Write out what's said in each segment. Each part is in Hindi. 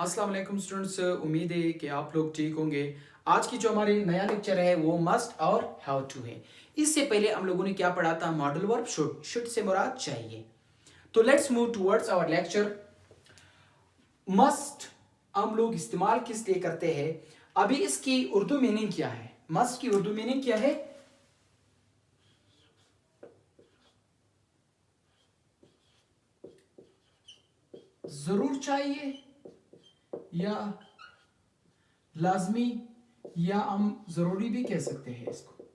अस्सलाम वालेकुम स्टूडेंट्स, उम्मीद है कि आप लोग ठीक होंगे। आज की जो हमारी नया लेक्चर है वो मस्ट और हाउ टू है। इससे पहले हम लोगों ने क्या पढ़ा था? मॉडल वर्ब शुड से मुराद चाहिए। तो let's move towards our lecture. Must हम लोग इस्तेमाल किस लिए करते हैं? अभी इसकी उर्दू मीनिंग क्या है? मस्ट की उर्दू मीनिंग क्या है? जरूर चाहिए या लाजमी, या हम जरूरी भी कह सकते हैं इसको।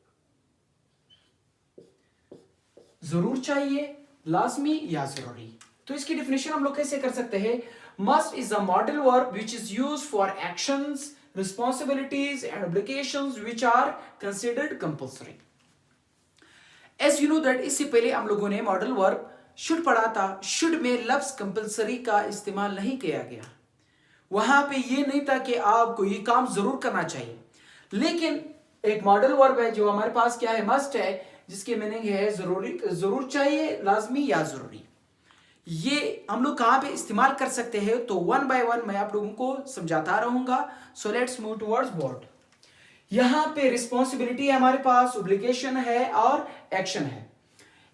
जरूर चाहिए, लाजमी या जरूरी। तो इसकी डेफिनेशन हम लोग कैसे कर सकते हैं? Must is a modal verb which is use for actions, responsibilities and obligations which are considered compulsory. As you know that, इससे पहले हम लोगों ने मॉडल वर्ब शुड पढ़ा था। शुड में लफ्ज कंपल्सरी का इस्तेमाल नहीं किया गया। वहां पे ये नहीं था कि आपको ये काम जरूर करना चाहिए, लेकिन एक मॉडल वर्ब है जो हमारे पास क्या है? मस्ट है, जिसकी मीनिंग है जरूरी, जरूर चाहिए, लाजमी या जरूरी। ये हम लोग कहां पे इस्तेमाल कर सकते हैं? तो वन बाय वन मैं आप लोगों को समझाता रहूंगा। So let's move towards board. यहां पे रिस्पॉन्सिबिलिटी है हमारे पास, ऑब्लिगेशन है और एक्शन है।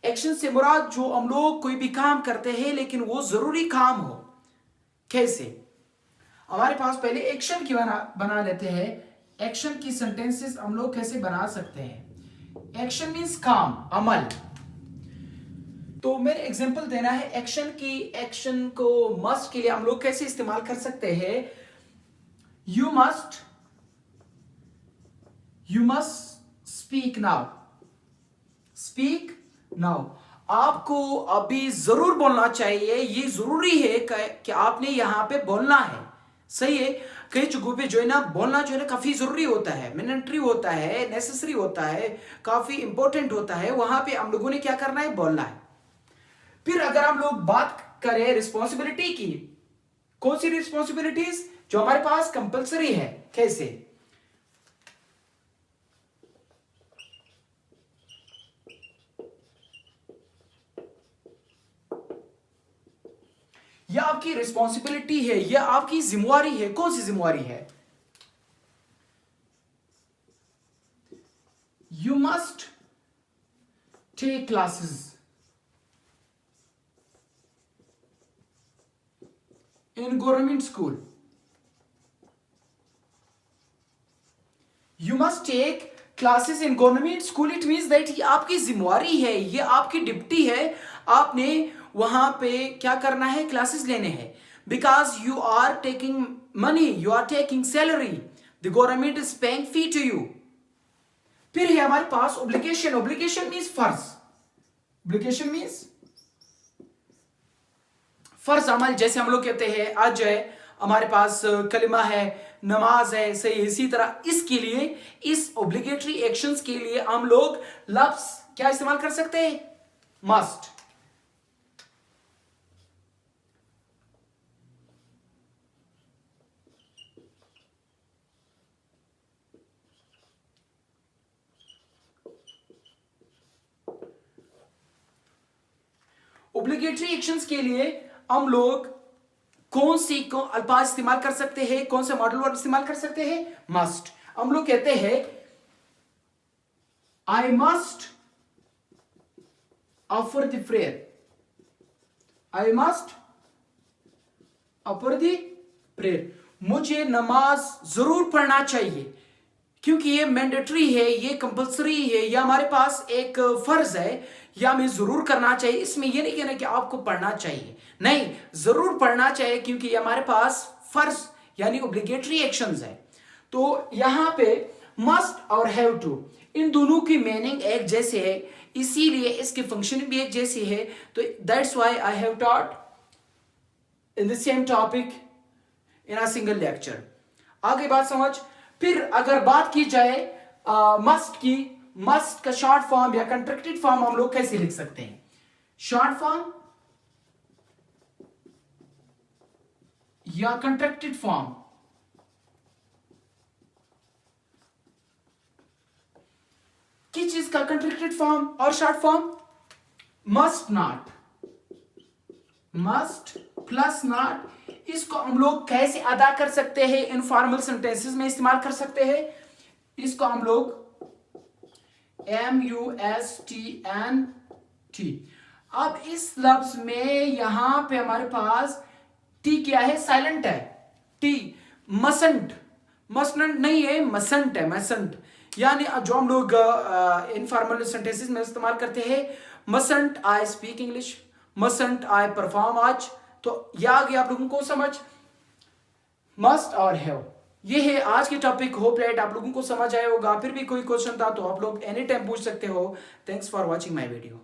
एक्शन से मुराद जो हम लोग कोई भी काम करते हैं लेकिन वो जरूरी काम हो। कैसे? हमारे पास पहले एक्शन की बना लेते हैं। एक्शन की सेंटेंसेस हम लोग कैसे बना सकते हैं? एक्शन मींस काम, अमल। तो मैं एग्जांपल देना है एक्शन की। एक्शन को मस्ट के लिए हम लोग कैसे इस्तेमाल कर सकते हैं? You must speak now. Speak now, आपको अभी जरूर बोलना चाहिए। ये जरूरी है कि आपने यहां पे बोलना है। सही है। कई जगहों पे जो है ना, बोलना जो है ना काफी जरूरी होता है, मैंडेटरी होता है, नेसेसरी होता है, काफी इंपॉर्टेंट होता है। वहां पे हम लोगों ने क्या करना है? बोलना है। फिर अगर हम लोग बात करें रिस्पॉन्सिबिलिटी की, कौन सी रिस्पॉन्सिबिलिटीज जो हमारे पास कंपल्सरी है? कैसे? यह आपकी रिस्पॉन्सिबिलिटी है, यह आपकी जिम्मेवारी है। कौन सी जिम्मेवारी है? You must take classes in government school. You must take classes in government school. It means that ये आपकी जिम्मेवारी है, ये आपकी ड्यूटी है। आपने वहां पे क्या करना है? क्लासेस लेने हैं। Because you are taking money, you are taking salary, the government is paying fee to you. फिर है हमारे पास ऑब्लिगेशन। ऑब्लिगेशन मीन्स फर्ज। ऑब्लिगेशन मीन्स फर्ज अमल। जैसे हम लोग कहते हैं आज जो है हमारे पास कलिमा है, नमाज है, सही। इसी तरह इसके लिए, इस ऑब्लिगेटरी एक्शंस के लिए हम लोग लफ्ज क्या इस्तेमाल कर सकते हैं? मस्ट। ऑब्लिगेटरी एक्शंस के लिए हम लोग कौन सी अल्फाज इस्तेमाल कर सकते हैं? कौन से मॉडल वर्ब इस्तेमाल कर सकते हैं? मस्ट। हम लोग कहते हैं I must offer the prayer. I must offer the prayer, मुझे नमाज जरूर पढ़ना चाहिए, क्योंकि ये मैंडेटरी है, ये कंपल्सरी है, ये हमारे पास एक फर्ज है, या हमें जरूर करना चाहिए। इसमें ये नहीं कहना कि आपको पढ़ना चाहिए, नहीं, जरूर पढ़ना चाहिए, क्योंकि ये हमारे पास फर्ज यानी ऑब्लिगेटरी एक्शंस है। तो यहां पे मस्ट और हैव टू, इन दोनों की मीनिंग एक जैसे है, इसीलिए इसकी फंक्शन भी एक जैसी है। तो that's why I have taught in the same topic in a single lecture. आगे बात समझ। फिर अगर बात की जाए मस्ट की, मस्ट का शॉर्ट फॉर्म या कंट्रैक्टेड फॉर्म हम लोग कैसे लिख सकते हैं? शॉर्ट फॉर्म या कंट्रैक्टेड फॉर्म। किस चीज का कंट्रैक्टेड फॉर्म और short form? Must not, must plus not इसको हम लोग कैसे अदा कर सकते हैं, इनफॉर्मल सेंटेंसेस में इस्तेमाल कर सकते हैं। इसको हम लोग MUSTNT। अब इस लफ्ज में यहां पे हमारे पास टी क्या है, साइलेंट है। टी मसंट, मसनंट नहीं है, मसंट है, मसंट। यानी जो हम लोग इनफॉर्मल सेंटेंसेस में इस्तेमाल करते हैं, मसंट आई स्पीक इंग्लिश, मसंट आई परफॉर्म आज। तो यह आ गया आप लोगों को समझ, मस्ट और हैव। ये है आज की टॉपिक। होप दैट आप लोगों को समझ आया होगा। फिर भी कोई क्वेश्चन था तो आप लोग एनी टाइम पूछ सकते हो। Thanks for watching my video.